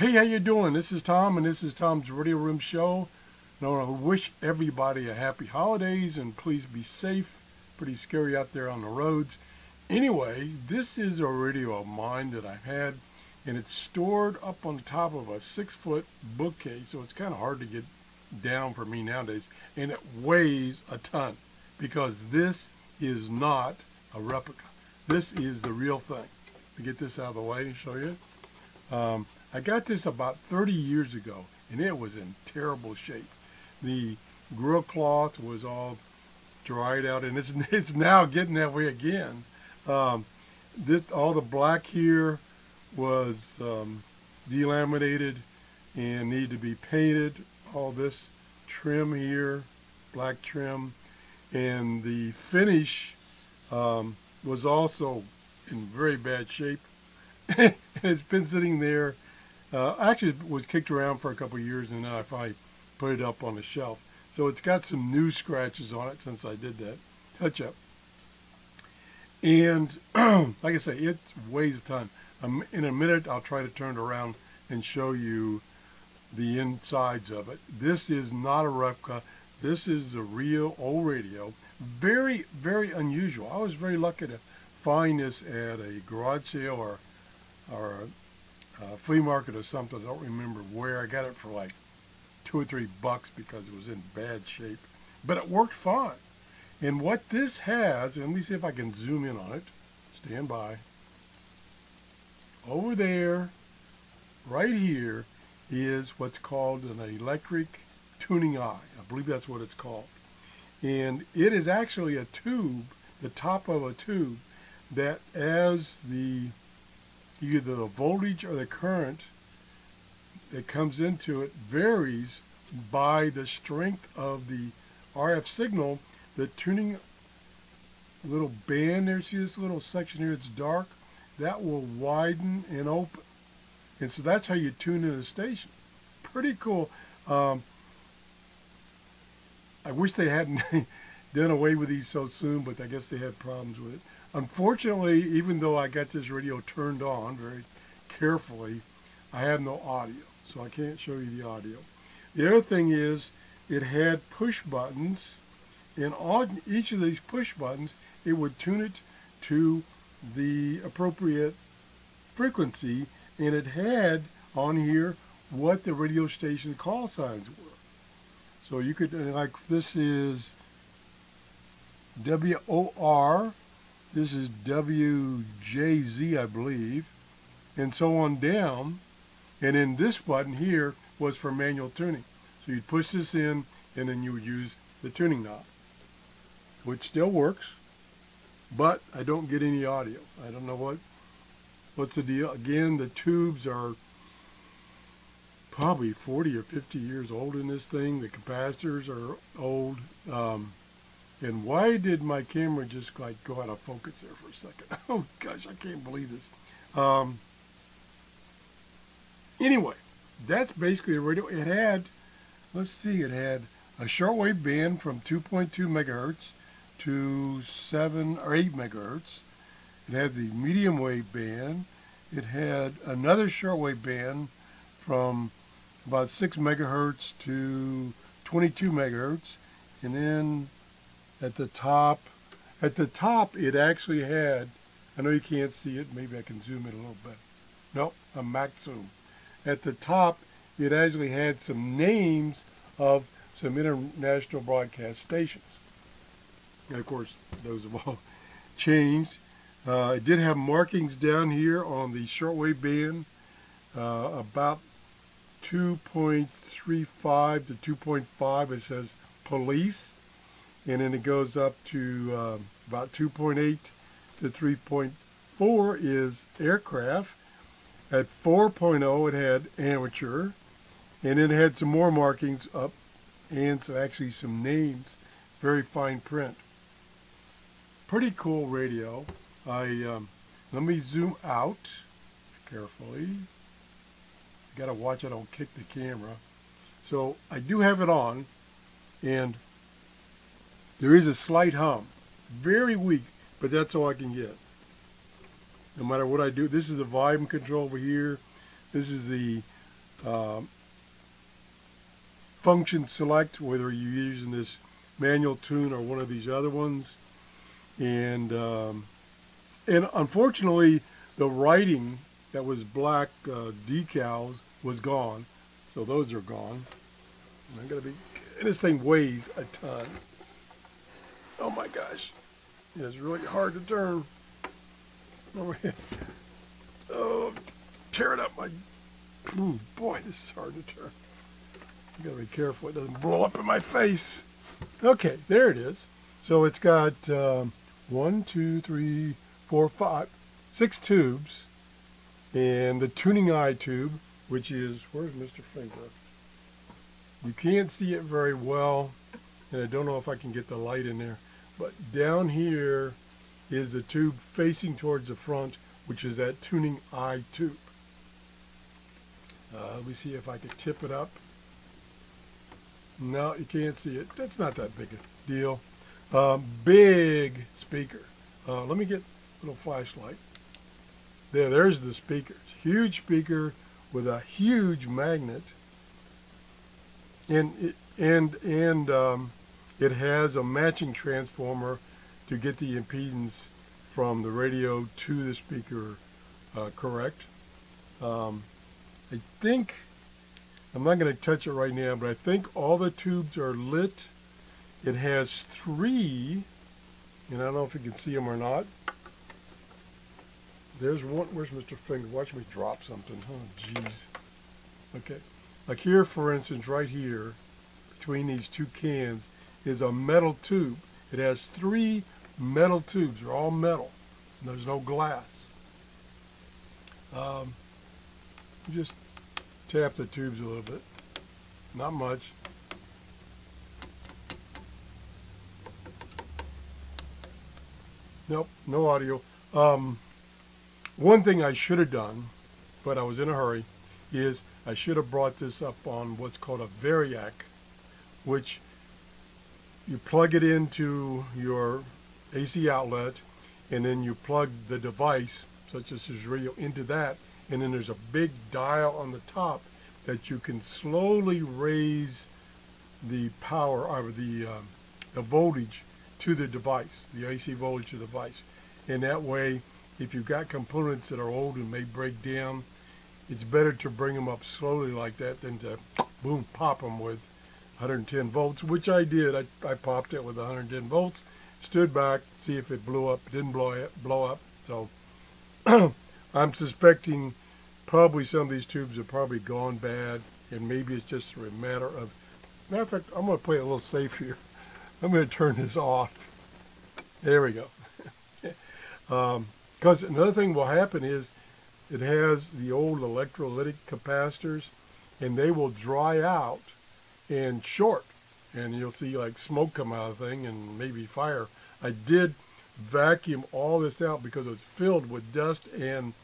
Hey, how you doing? This is Tom, and this is Tom's Radio Room Show. And I want to wish everybody a happy holidays, and please be safe. Pretty scary out there on the roads. Anyway, this is a radio of mine that I've had, and it's stored up on top of a 6-foot bookcase, so it's kind of hard to get down for me nowadays. And it weighs a ton, because this is not a replica. This is the real thing. Let me get this out of the way and show you. I got this about 30 years ago, and it was in terrible shape. The grill cloth was all dried out, and it's now getting that way again. All the black here was delaminated and needed to be painted. All this trim here, black trim, and the finish was also in very bad shape. And it's been sitting there. Actually, it was kicked around for a couple of years, and then I finally put it up on the shelf. So it's got some new scratches on it since I did that touch-up. And like I say, it weighs a ton. In a minute, I'll try to turn it around and show you the insides of it. This is not a replica. This is the real old radio. Very, very unusual. I was very lucky to find this at a garage sale or a flea market or something. I don't remember where. I got it for like $2 or $3 because it was in bad shape, but it worked fine. And what this has, and let me see if I can zoom in on it. Stand by. Over there, right here, is what's called an electric tuning eye. I believe that's what it's called. And it is actually a tube, the top of a tube, that as either the voltage or the current that comes into it varies by the strength of the RF signal, the tuning little band there, see this little section here, it's dark, that will widen and open. And so that's how you tune in a station. Pretty cool. I wish they hadn't done away with these so soon, but I guess they had problems with it. Unfortunately, even though I got this radio turned on very carefully, I have no audio, so I can't show you the audio. The other thing is, it had push buttons, and on each of these push buttons, it would tune it to the appropriate frequency, and it had on here what the radio station call signs were. So you could, like, this is WOR, this is WJZ, I believe, and so on down. And then this button here was for manual tuning. So you'd push this in, and then you would use the tuning knob, which still works, but I don't get any audio. I don't know what's the deal. Again, the tubes are probably 40 or 50 years old in this thing. The capacitors are old. And why did my camera just like go out of focus there for a second? Oh gosh, I can't believe this. Anyway, that's basically the radio. It had, let's see, it had a shortwave band from 2.2 megahertz to 7 or 8 megahertz. It had the medium wave band. It had another shortwave band from about 6 megahertz to 22 megahertz. And then at the top it actually had, I know you can't see it, maybe I can zoom in a little bit. Nope, a max zoom. At the top, it actually had some names of some international broadcast stations. And of course, those have all changed. It did have markings down here on the shortwave band, about 2.35 to 2.5, it says police. And then it goes up to about 2.8 to 3.4 is aircraft. At 4.0 it had amateur, and then it had some more markings up, and so actually some names, very fine print. Pretty cool radio. Let me zoom out carefully. Gotta watch I don't kick the camera. So I do have it on, and there is a slight hum, very weak, but that's all I can get. No matter what I do, this is the volume control over here. This is the um, function select, whether you're using this manual tune or one of these other ones. And unfortunately, the writing that was black decals was gone, so those are gone. And this thing weighs a ton. Oh my gosh, it's really hard to turn. Oh, tearing up my. Ooh, boy, this is hard to turn. You gotta be careful it doesn't blow up in my face. Okay, there it is. So it's got 1, 2, 3, 4, 5, 6 tubes, and the tuning eye tube, which is, where's Mr. Finger? You can't see it very well, and I don't know if I can get the light in there, but down here is the tube facing towards the front, which is that tuning eye tube. Let me see if I could tip it up. No, you can't see it. That's not that big a deal. Big speaker. Let me get a little flashlight. There's the speaker. Huge speaker with a huge magnet, and it has a matching transformer to get the impedance from the radio to the speaker correct. I think, I'm not going to touch it right now, but I think all the tubes are lit. It has 3, and I don't know if you can see them or not. There's one. Where's Mr. Finger? Watch me drop something. Oh, jeez. Okay. Like here, for instance, right here, between these 2 cans, is a metal tube. It has 3 metal tubes. They're all metal. And there's no glass. Just tap the tubes a little bit. Not much. Nope, no audio. One thing I should have done, but I was in a hurry, is I should have brought this up on what's called a variac, which you plug it into your AC outlet, and then you plug the device, such as this radio, into that, and then there's a big dial on the top that you can slowly raise the power, or the voltage to the device, the AC voltage to the device. And that way, if you've got components that are old and may break down, it's better to bring them up slowly like that than to, boom, pop them with 110 volts, which I did. I popped it with 110 volts, stood back, see if it blew up. It didn't blow up. So I'm suspecting probably some of these tubes have probably gone bad, and maybe it's just a matter of, matter of fact, I'm going to play it a little safe here. I'm going to turn this off. There we go. Because another thing will happen is it has the old electrolytic capacitors, and they will dry out and short, and you'll see like smoke come out of the thing and maybe fire. I did vacuum all this out because it's filled with dust and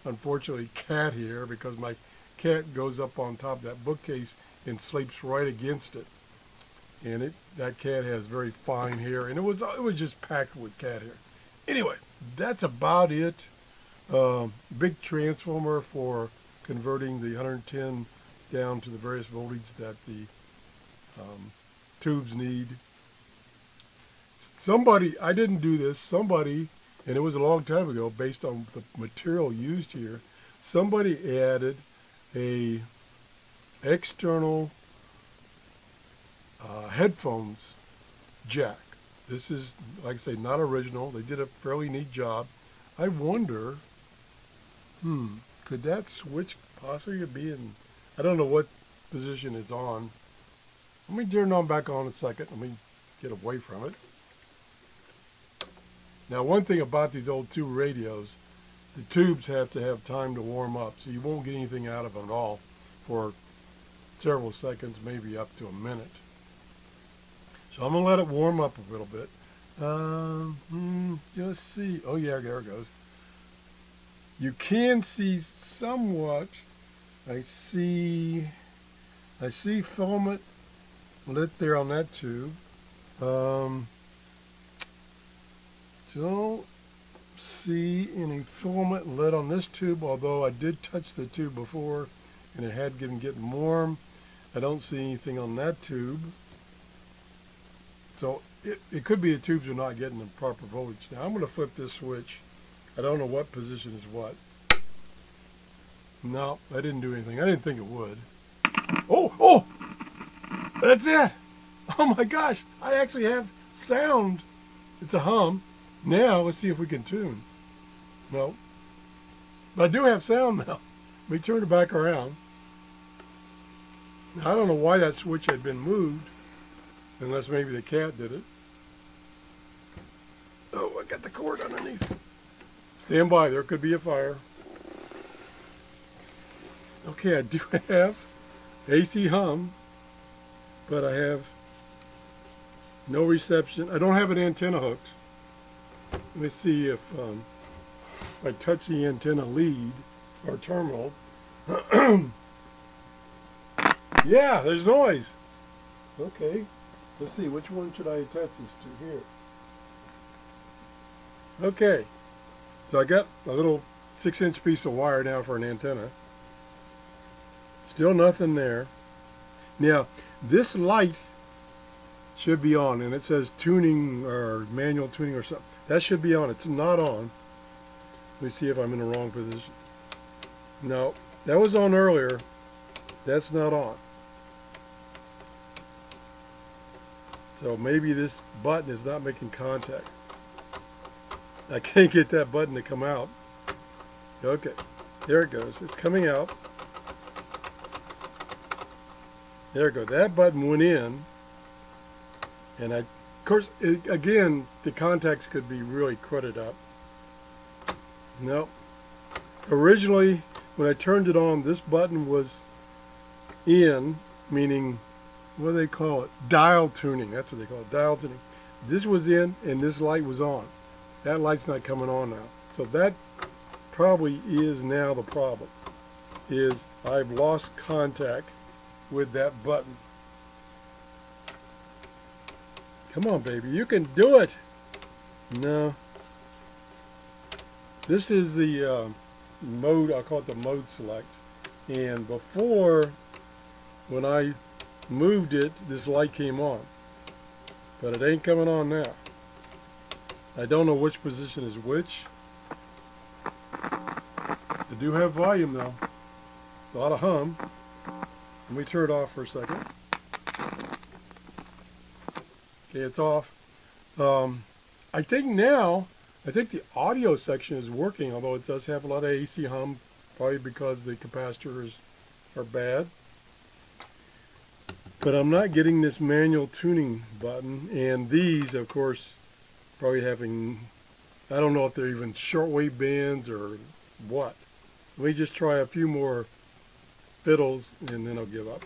unfortunately cat hair, because my cat goes up on top of that bookcase and sleeps right against it. And that cat has very fine hair, and it was just packed with cat hair. Anyway, that's about it. Big transformer for converting the 110 down to the various voltage that the tubes need. Somebody, I didn't do this, somebody, and it was a long time ago based on the material used here, somebody added a external headphones jack. This is, like I say, not original. They did a fairly neat job. I wonder, could that switch possibly be in, I don't know what position it's on. Let me turn it on back on a second. Let me get away from it. Now, one thing about these old tube radios, the tubes have to have time to warm up, so you won't get anything out of them at all for several seconds, maybe up to a minute. So I'm going to let it warm up a little bit. Just see. Oh, yeah, there it goes. You can see somewhat. I see filament lit there on that tube. Don't see any filament lit on this tube, although I did touch the tube before and it had been getting warm. I don't see anything on that tube. So it could be the tubes are not getting the proper voltage. Now I'm going to flip this switch. I don't know what position is what. No, I didn't do anything. I didn't think it would. Oh! That's it! Oh my gosh! I actually have sound. It's a hum. Now let's see if we can tune. No. But I do have sound now. Let me turn it back around. Now, I don't know why that switch had been moved. Unless maybe the cat did it. Oh, I got the cord underneath. Stand by, there could be a fire. Okay, I do have AC hum, but I have no reception. I don't have an antenna hooked. Let me see if I touch the antenna lead or terminal. Yeah, there's noise. Okay. Let's see, which one should I attach this to here? Okay, so I got a little 6-inch piece of wire now for an antenna. Still nothing there. Now, this light should be on, and it says tuning or manual tuning or something. That should be on. It's not on. Let me see if I'm in the wrong position. No, that was on earlier. That's not on. So maybe this button is not making contact. I can't get that button to come out. Okay, there it goes. It's coming out. There it goes. That button went in. And of course, again, the contacts could be really crudted up. Nope. Originally, when I turned it on, this button was in, meaning, what do they call it? Dial tuning. That's what they call it, dial tuning. This was in and this light was on. That light's not coming on now. So that probably is now the problem, is I've lost contact with that button. Come on, baby, you can do it. No. This is the mode, I'll call it the mode select. And before, when I moved it, this light came on, but it ain't coming on now. I don't know which position is which. I do have volume though, a lot of hum. Let me turn it off for a second. Okay, it's off. I think the audio section is working, although it does have a lot of AC hum, probably because the capacitors are bad. But I'm not getting this manual tuning button, and these, of course, probably having, I don't know if they're even shortwave bands or what. Let me just try a few more fiddles, and then I'll give up.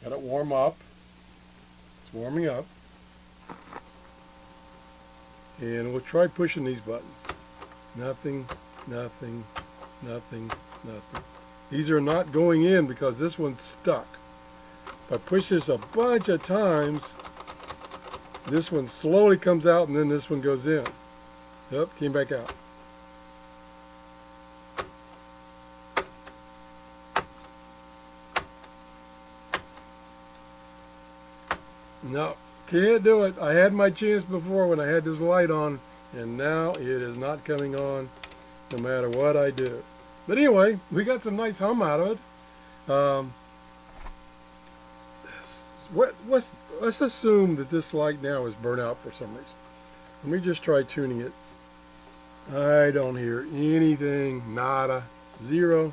Got it warm up. It's warming up. And we'll try pushing these buttons. Nothing, nothing, nothing, nothing. These are not going in because this one's stuck. If I push this a bunch of times, this one slowly comes out and then this one goes in. Yep, came back out. No, can't do it. I had my chance before when I had this light on, and now it is not coming on no matter what I do. But anyway, we got some nice hum out of it. Let's assume that this light now is burnt out for some reason. Let me just try tuning it. I don't hear anything, nada, zero.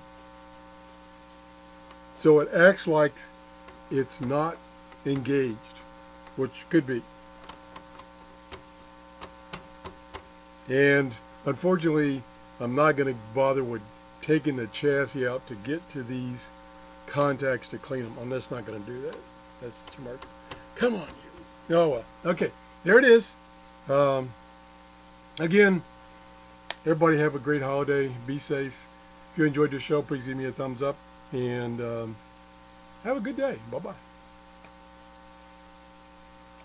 So it acts like it's not engaged, which could be. And unfortunately, I'm not going to bother with taking the chassis out to get to these contacts to clean them. I'm just not going to do that. That's too much. Come on, you. Oh well. Okay, there it is. Again, everybody have a great holiday. Be safe. If you enjoyed the show, please give me a thumbs up and have a good day. Bye-bye.